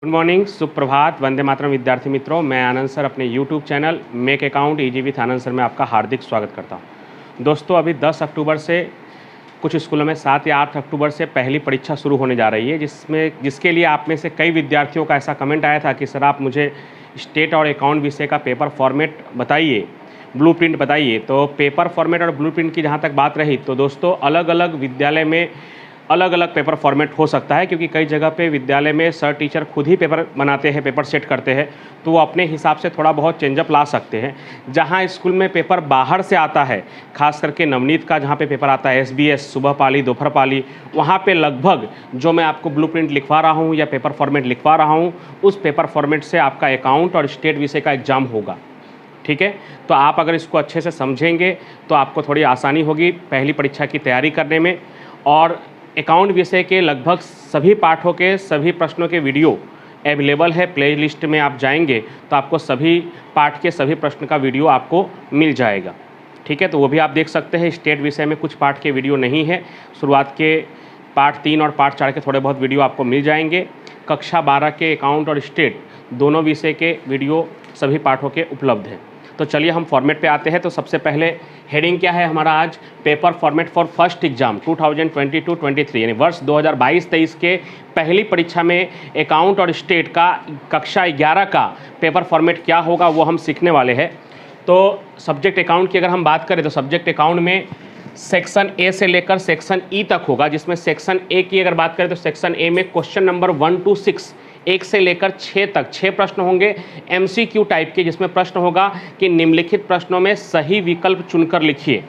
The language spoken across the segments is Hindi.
गुड मॉर्निंग, सुप्रभात, वंदे मातरम विद्यार्थी मित्रों। मैं आनंद सर अपने YouTube channel make account easy with Anand sir में आपका हार्दिक स्वागत करता हूं। दोस्तों, अभी 10 अक्टूबर से कुछ स्कूलों में 7 या 8 अक्टूबर से पहली परीक्षा शुरू होने जा रही है, जिसके लिए आप में से कई विद्यार्थियों का ऐसा कमेंट आया था कि सर आप मुझे स्टेट और अकाउंट विषय का पेपर फॉर्मेट बताइए, ब्लूप्रिंट बताइए। तो पेपर फॉर्मेट और ब्लूप्रिंट की जहाँ तक बात रही, तो दोस्तों अलग अलग विद्यालय में अलग अलग पेपर फॉर्मेट हो सकता है, क्योंकि कई जगह पे विद्यालय में सर टीचर खुद ही पेपर बनाते हैं, पेपर सेट करते हैं, तो वो अपने हिसाब से थोड़ा बहुत चेंजअप ला सकते हैं। जहाँ स्कूल में पेपर बाहर से आता है, खास करके नवनीत का जहाँ पे पेपर आता है SBS सुबह पाली दोपहर पाली, वहाँ पे लगभग जो मैं आपको ब्लूप्रिंट लिखवा रहा हूँ या पेपर फॉर्मेट लिखवा रहा हूँ, उस पेपर फॉर्मेट से आपका अकाउंट और स्टेट विषय का एग्ज़ाम होगा। ठीक है, तो आप अगर इसको अच्छे से समझेंगे तो आपको थोड़ी आसानी होगी पहली परीक्षा की तैयारी करने में। और अकाउंट विषय के लगभग सभी पाठों के सभी प्रश्नों के वीडियो अवेलेबल है। प्लेलिस्ट में आप जाएंगे तो आपको सभी पाठ के सभी प्रश्न का वीडियो आपको मिल जाएगा। ठीक है, तो वो भी आप देख सकते हैं। स्टेट विषय में कुछ पाठ के वीडियो नहीं है, शुरुआत के पाठ 3 और पाठ 4 के थोड़े बहुत वीडियो आपको मिल जाएंगे। कक्षा 12 के अकाउंट और स्टेट दोनों विषय के वीडियो सभी पाठों के उपलब्ध हैं। तो चलिए हम फॉर्मेट पे आते हैं। तो सबसे पहले हेडिंग क्या है हमारा आज? Paper format for first exam 2022-23 यानी वर्ष 2022-23 के पहली परीक्षा में अकाउंट और स्टेट का कक्षा 11 का पेपर फॉर्मेट क्या होगा वो हम सीखने वाले हैं। तो सब्जेक्ट अकाउंट की अगर हम बात करें तो सब्जेक्ट अकाउंट में सेक्शन ए से लेकर सेक्शन ई तक होगा, जिसमें सेक्शन ए की अगर बात करें तो सेक्शन ए में क्वेश्चन नंबर 1 to 6 1 से लेकर 6 तक 6 प्रश्न होंगे MCQ टाइप के, जिसमें प्रश्न होगा कि निम्नलिखित प्रश्नों में सही विकल्प चुनकर लिखिए।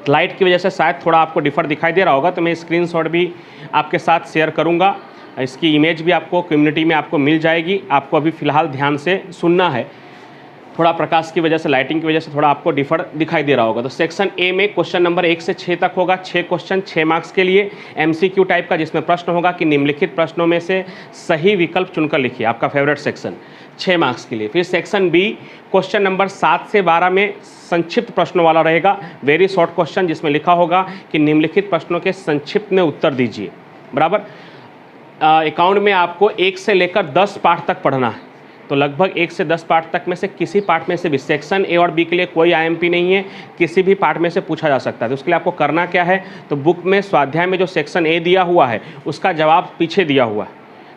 लाइट की वजह से शायद थोड़ा आपको डिफर दिखाई दे रहा होगा, तो मैं स्क्रीनशॉट भी आपके साथ शेयर करूंगा। इसकी इमेज भी आपको कम्युनिटी में आपको मिल जाएगी। आपको अभी फ़िलहाल ध्यान से सुनना है, थोड़ा प्रकाश की वजह से, लाइटिंग की वजह से थोड़ा आपको डिफर दिखाई दे रहा होगा। तो सेक्शन ए में क्वेश्चन नंबर 1 से 6 तक होगा, 6 क्वेश्चन 6 मार्क्स के लिए MCQ टाइप का, जिसमें प्रश्न होगा कि निम्नलिखित प्रश्नों में से सही विकल्प चुनकर लिखिए, आपका फेवरेट सेक्शन 6 मार्क्स के लिए। फिर सेक्शन बी क्वेश्चन नंबर 7 से 12 में संक्षिप्त प्रश्नों वाला रहेगा, वेरी शॉर्ट क्वेश्चन, जिसमें लिखा होगा कि निम्नलिखित प्रश्नों के संक्षिप्त में उत्तर दीजिए। बराबर। अकाउंट में आपको 1 से लेकर 10 पाठ तक पढ़ना है, तो लगभग 1 से 10 पाठ तक में से किसी पाठ में से भी, सेक्शन ए और बी के लिए कोई IMP नहीं है, किसी भी पाठ में से पूछा जा सकता है। तो उसके लिए आपको करना क्या है, तो बुक में स्वाध्याय में जो सेक्शन ए दिया हुआ है उसका जवाब पीछे दिया हुआ है,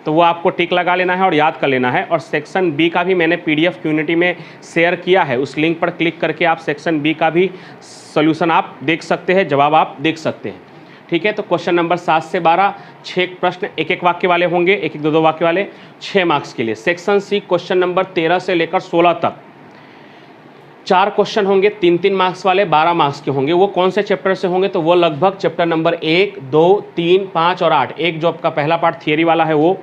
तो वो आपको टिक लगा लेना है और याद कर लेना है। और सेक्शन बी का भी मैंने PDF कम्युनिटी में शेयर किया है, उस लिंक पर क्लिक करके आप सेक्शन बी का भी सोल्यूशन आप देख सकते हैं, जवाब आप देख सकते हैं। ठीक है, तो क्वेश्चन नंबर 7 से 12 6 प्रश्न 1-1 वाक्य वाले होंगे, 1-1 2-2 वाक्य वाले, 6 मार्क्स के लिए। सेक्शन सी क्वेश्चन नंबर 13 से लेकर 16 तक 4 क्वेश्चन होंगे 3-3 मार्क्स वाले, 12 मार्क्स के होंगे। वो कौन से चैप्टर से होंगे, तो वो लगभग चैप्टर नंबर 1, 2, 3, 5 और 8। एक जो आपका पहला पार्ट थियरी वाला है वो,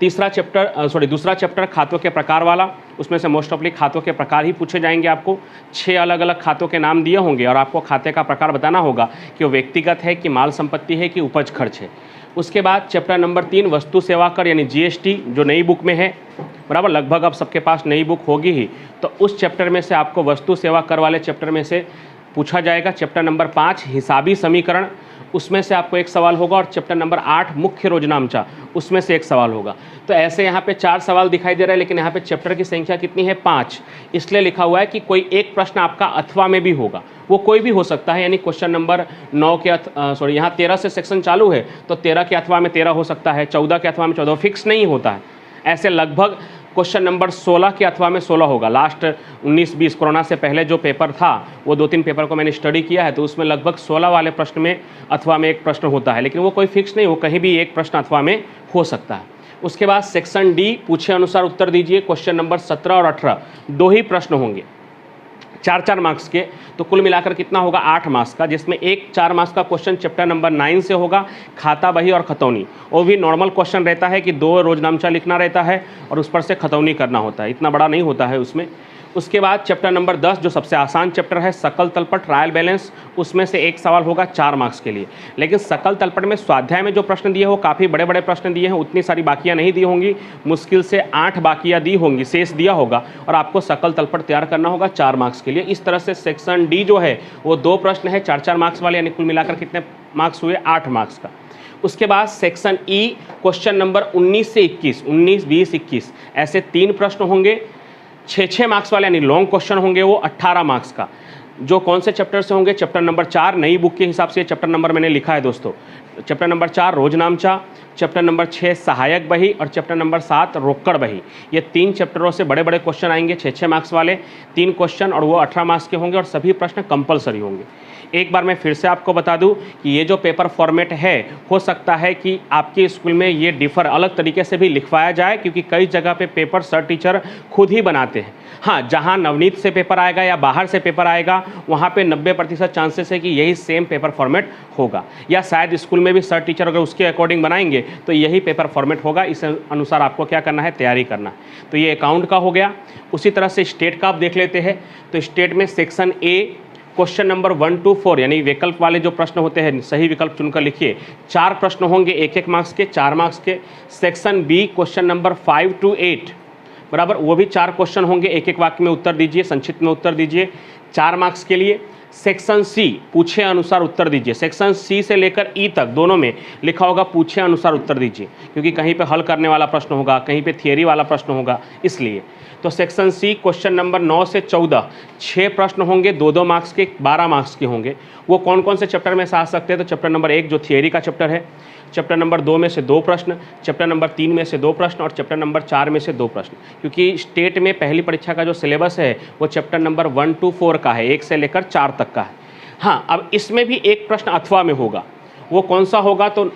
दूसरा चैप्टर खातों के प्रकार वाला, उसमें से मोस्ट ऑफली खातों के प्रकार ही पूछे जाएंगे। आपको 6 अलग अलग खातों के नाम दिए होंगे और आपको खाते का प्रकार बताना होगा कि वो व्यक्तिगत है कि माल संपत्ति है कि उपज खर्च है। उसके बाद चैप्टर नंबर 3 वस्तु सेवा कर यानी GST, जो नई बुक में है। बराबर, लगभग अब सबके पास नई बुक होगी ही, तो उस चैप्टर में से आपको वस्तु सेवा कर वाले चैप्टर में से पूछा जाएगा। चैप्टर नंबर 5 हिसाबी समीकरण, उसमें से आपको एक सवाल होगा। और चैप्टर नंबर 8 मुख्य रोजनामचा, उसमें से एक सवाल होगा। तो ऐसे यहाँ पे 4 सवाल दिखाई दे रहा है, लेकिन यहाँ पे चैप्टर की संख्या कितनी है? 5। इसलिए लिखा हुआ है कि कोई एक प्रश्न आपका अथवा में भी होगा, वो कोई भी हो सकता है। यानी क्वेश्चन नंबर 9 के यहाँ 13 से सेक्शन चालू है, तो 13 के अथवा में 13 हो सकता है, 14 के अथवा में 14, फिक्स नहीं होता है। ऐसे लगभग क्वेश्चन नंबर 16 के अथवा में 16 होगा। लास्ट 19-20 कोरोना से पहले जो पेपर था, वो 2-3 पेपर को मैंने स्टडी किया है, तो उसमें लगभग 16 वाले प्रश्न में अथवा में एक प्रश्न होता है, लेकिन वो कोई फिक्स नहीं, वो कहीं भी एक प्रश्न अथवा में हो सकता है। उसके बाद सेक्शन डी पूछे अनुसार उत्तर दीजिए, क्वेश्चन नंबर 17 और 18 2 ही प्रश्न होंगे, 4-4 मार्क्स के, तो कुल मिलाकर कितना होगा? 8 मार्क्स का, जिसमें एक 4 मार्क्स का क्वेश्चन चैप्टर नंबर 9 से होगा, खाता बही और खतौनी। वो भी नॉर्मल क्वेश्चन रहता है कि 2 रोजनामचा लिखना रहता है और उस पर से खतौनी करना होता है, इतना बड़ा नहीं होता है उसमें। उसके बाद चैप्टर नंबर 10 जो सबसे आसान चैप्टर है, सकल तलपट ट्रायल बैलेंस, उसमें से एक सवाल होगा 4 मार्क्स के लिए। लेकिन सकल तलपट में स्वाध्याय में जो प्रश्न दिए हो काफ़ी बड़े बड़े प्रश्न दिए हैं, उतनी सारी बाकियां नहीं दी होंगी, मुश्किल से 8 बाकियां दी होंगी, शेष दिया होगा, और आपको सकल तलपट तैयार करना होगा 4 मार्क्स के लिए। इस तरह से सेक्शन डी जो है वो 2 प्रश्न है 4-4 मार्क्स वाले, यानी कुल मिलाकर कितने मार्क्स हुए? 8 मार्क्स का। उसके बाद सेक्शन ई क्वेश्चन नंबर 19 से 21, 19, 20, 21 ऐसे 3 प्रश्न होंगे। 6 मार्क्स वाले यानी लॉन्ग क्वेश्चन होंगे वो 18 मार्क्स का। जो कौन से चैप्टर से होंगे? चैप्टर नंबर 4 नई बुक के हिसाब से चैप्टर नंबर मैंने लिखा है दोस्तों। चैप्टर नंबर 4 रोजनामचा, चैप्टर नंबर 6 सहायक बही और चैप्टर नंबर 7 रोकड़ बही। ये 3 चैप्टरों से बड़े बड़े क्वेश्चन आएंगे, 6 मार्क्स वाले 3 क्वेश्चन, और वो 18 मार्क्स के होंगे और सभी प्रश्न कंपलसरी होंगे। एक बार मैं फिर से आपको बता दूं कि ये जो पेपर फॉर्मेट है, हो सकता है कि आपके स्कूल में ये डिफ़र अलग तरीके से भी लिखवाया जाए, क्योंकि कई जगह पे पेपर सर टीचर खुद ही बनाते हैं। हाँ, जहाँ नवनीत से पेपर आएगा या बाहर से पेपर आएगा, वहाँ पे 90% चांसेस है कि यही सेम पेपर फॉर्मेट होगा, या शायद स्कूल में भी सर टीचर अगर उसके अकॉर्डिंग बनाएंगे तो यही पेपर फॉर्मेट होगा। इस अनुसार आपको क्या करना है? तैयारी करना है। तो ये अकाउंट का हो गया। उसी तरह से स्टेट का आप देख लेते हैं। तो स्टेट में section A question number 1 to 4 यानी विकल्प वाले जो प्रश्न होते हैं, सही विकल्प चुनकर लिखिए। 4 प्रश्न होंगे 1-1 मार्क्स के, 4 मार्क्स के। Section B question number 5 to 8 बराबर, वो भी 4 क्वेश्चन होंगे, 1-1 वाक्य में उत्तर दीजिए, संक्षिप्त में उत्तर दीजिए, 4 मार्क्स के लिए। सेक्शन सी पूछे अनुसार उत्तर दीजिए। सेक्शन सी से लेकर ई तक दोनों में लिखा होगा पूछे अनुसार उत्तर दीजिए, क्योंकि कहीं पे हल करने वाला प्रश्न होगा, कहीं पे थियरी वाला प्रश्न होगा, इसलिए। तो सेक्शन सी क्वेश्चन नंबर 9 से 14 6 प्रश्न होंगे, 2-2 मार्क्स के, 12 मार्क्स के होंगे। वो कौन कौन से चैप्टर में से आ सकते हैं? तो चैप्टर नंबर 1 जो थियरी का चैप्टर है, चैप्टर नंबर 2 में से 2 प्रश्न, चैप्टर नंबर 3 में से 2 प्रश्न और चैप्टर नंबर 4 में से 2 प्रश्न। क्योंकि स्टेट में पहली परीक्षा का जो सिलेबस है वो चैप्टर नंबर 1 to 4 का है, 1 से लेकर 4 तक का है। हाँ, अब इसमें भी एक प्रश्न अथवा में होगा। वो कौन सा होगा? तो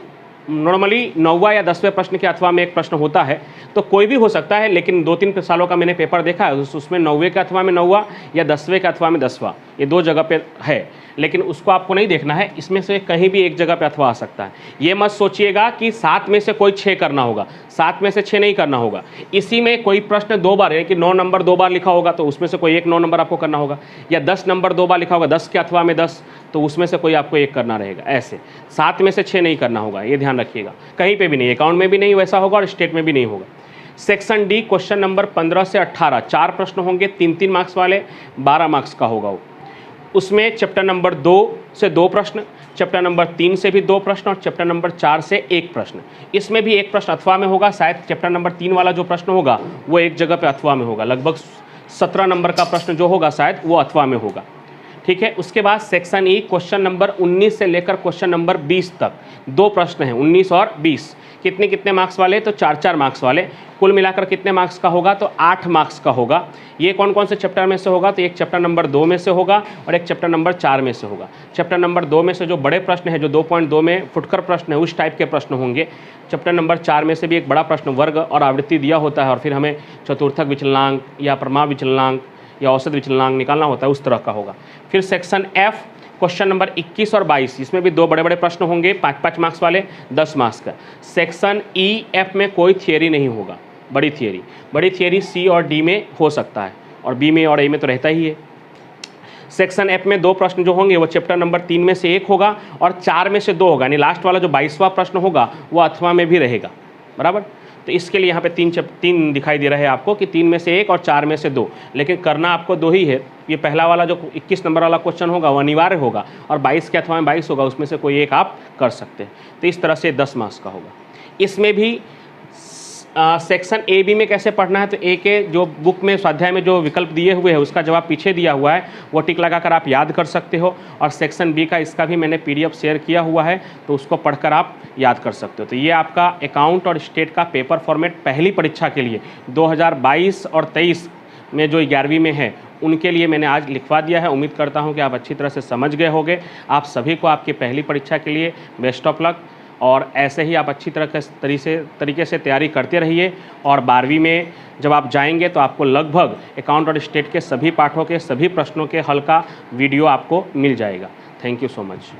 नॉर्मली 9वां या 10वें प्रश्न के अथवा में एक प्रश्न होता है, तो कोई भी हो सकता है, लेकिन 2-3 सालों का मैंने पेपर देखा है, उसमें 9वें के अथवा में 9वां या 10वें के अथवा में 10वां, ये 2 जगह पे है, लेकिन उसको आपको नहीं देखना है। इसमें से कहीं भी एक जगह पे अथवा आ सकता है। ये मत सोचिएगा कि 7 में से कोई 6 करना होगा, 7 में से 6 नहीं करना होगा। इसी में कोई प्रश्न 2 बार है कि 9 नंबर 2 बार लिखा होगा, तो उसमें से कोई एक 9 नंबर आपको करना होगा, या 10 नंबर 2 बार लिखा होगा, 10 के अथवा में 10, तो उसमें से कोई आपको एक करना रहेगा। ऐसे 7 में से 6 नहीं करना होगा, ये ध्यान रखिएगा। कहीं पे भी नहीं, अकाउंट में भी नहीं वैसा होगा और स्टेट में भी नहीं होगा। सेक्शन डी क्वेश्चन नंबर 15 से 18 4 प्रश्न होंगे, 3-3 मार्क्स वाले, 12 मार्क्स का होगा वो। उसमें चैप्टर नंबर 2 से 2 प्रश्न, चैप्टर नंबर 3 से भी 2 प्रश्न और चैप्टर नंबर 4 से 1 प्रश्न। इसमें भी एक प्रश्न अथवा में होगा, शायद चैप्टर नंबर 3 वाला जो प्रश्न होगा वो एक जगह पे अथवा में होगा। लगभग 17 नंबर का प्रश्न जो होगा शायद वो अथवा में होगा। ठीक है। उसके बाद सेक्शन ई क्वेश्चन नंबर 19 से लेकर क्वेश्चन नंबर 20 तक 2 प्रश्न हैं, 19 और 20। कितने मार्क्स वाले? तो 4-4 मार्क्स वाले। कुल मिलाकर कितने मार्क्स का होगा? तो 8 मार्क्स का होगा। ये कौन कौन से चैप्टर में से होगा? तो एक चैप्टर नंबर 2 में से होगा और एक चैप्टर नंबर 4 में से होगा। चैप्टर नंबर 2 में से जो बड़े प्रश्न है, जो 2.2 में फुटकर प्रश्न है, उस टाइप के प्रश्न होंगे। चैप्टर नंबर 4 में से भी एक बड़ा प्रश्न वर्ग और आवृत्ति दिया होता है और फिर हमें चतुर्थक विचलनांक या प्रमाण विचलनांक या औसत विचलनांक निकालना होता है, उस तरह का होगा। फिर सेक्शन एफ क्वेश्चन नंबर 21 और 22, इसमें भी 2 बड़े बड़े प्रश्न होंगे, 5-5 मार्क्स वाले, 10 मार्क्स का। सेक्शन ई एफ में कोई थियरी नहीं होगा, बड़ी थियरी सी और डी में हो सकता है और बी में और ए में तो रहता ही है। सेक्शन एफ में 2 प्रश्न जो होंगे वो चैप्टर नंबर 3 में से 1 होगा और 4 में से 2 होगा, यानी लास्ट वाला जो 22वां प्रश्न होगा वो अथवा में भी रहेगा, बराबर। तो इसके लिए यहाँ पे 3 दिखाई दे रहे हैं आपको कि 3 में से 1 और 4 में से 2, लेकिन करना आपको 2 ही है। ये पहला वाला जो 21 नंबर वाला क्वेश्चन होगा वो अनिवार्य होगा और 22 के अथवा में 22 होगा, उसमें से कोई एक आप कर सकते हैं। तो इस तरह से 10 मार्क्स का होगा। इसमें भी सेक्शन ए बी में कैसे पढ़ना है, तो ए के जो बुक में स्वाध्याय में जो विकल्प दिए हुए हैं उसका जवाब पीछे दिया हुआ है, वो टिक लगाकर आप याद कर सकते हो। और सेक्शन बी का इसका भी मैंने PDF शेयर किया हुआ है, तो उसको पढ़कर आप याद कर सकते हो। तो ये आपका अकाउंट और स्टेट का पेपर फॉर्मेट पहली परीक्षा के लिए 2022 और 23 में जो 11वीं में है उनके लिए मैंने आज लिखवा दिया है। उम्मीद करता हूँ कि आप अच्छी तरह से समझ गए होंगे। आप सभी को आपकी पहली परीक्षा के लिए बेस्ट ऑफ लक, और ऐसे ही आप अच्छी तरह के तरीके से तैयारी करते रहिए। और 12वीं में जब आप जाएंगे तो आपको लगभग अकाउंट और स्टेट के सभी पाठों के सभी प्रश्नों के हल का वीडियो आपको मिल जाएगा। Thank you so much.